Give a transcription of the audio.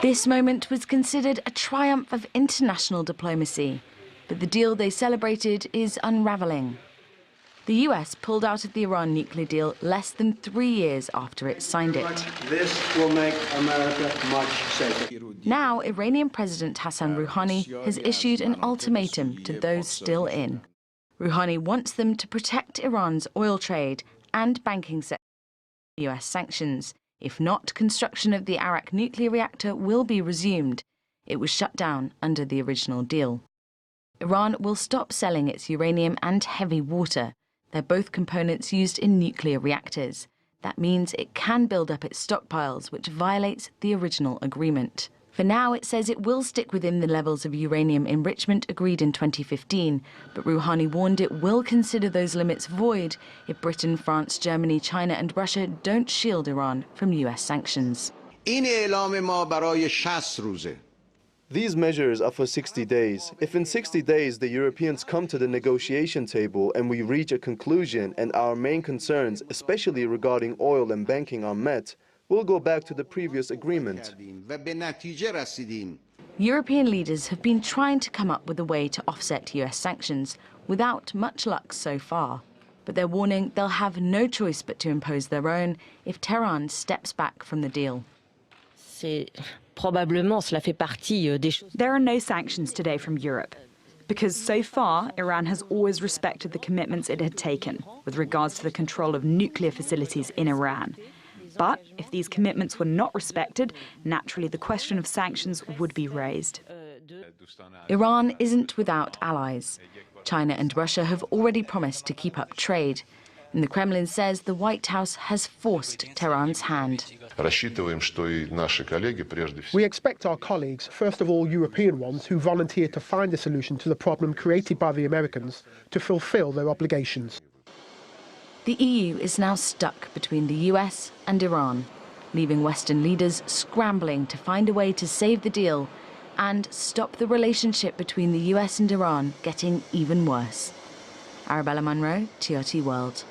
This moment was considered a triumph of international diplomacy, but the deal they celebrated is unraveling. The US pulled out of the Iran nuclear deal less than 3 years after it signed it. This will make America much safer. Now, Iranian President Hassan Rouhani has issued an ultimatum to those still in. Rouhani wants them to protect Iran's oil trade and banking sector from US sanctions. If not, construction of the Arak nuclear reactor will be resumed. It was shut down under the original deal. Iran will stop selling its uranium and heavy water. They're both components used in nuclear reactors. That means it can build up its stockpiles, which violates the original agreement. For now, it says it will stick within the levels of uranium enrichment agreed in 2015, but Rouhani warned it will consider those limits void if Britain, France, Germany, China and Russia don't shield Iran from US sanctions. These measures are for 60 days. If in 60 days the Europeans come to the negotiation table and we reach a conclusion and our main concerns, especially regarding oil and banking, are met, we'll go back to the previous agreement. European leaders have been trying to come up with a way to offset US sanctions, without much luck so far. But they're warning they'll have no choice but to impose their own if Tehran steps back from the deal. There are no sanctions today from Europe, because so far Iran has always respected the commitments it had taken with regards to the control of nuclear facilities in Iran. But if these commitments were not respected, naturally the question of sanctions would be raised. Iran isn't without allies. China and Russia have already promised to keep up trade. And the Kremlin says the White House has forced Tehran's hand. We expect our colleagues, first of all European ones, who volunteered to find a solution to the problem created by the Americans, to fulfill their obligations. The EU is now stuck between the US and Iran, leaving Western leaders scrambling to find a way to save the deal and stop the relationship between the US and Iran getting even worse. Arabella Munro, TRT World.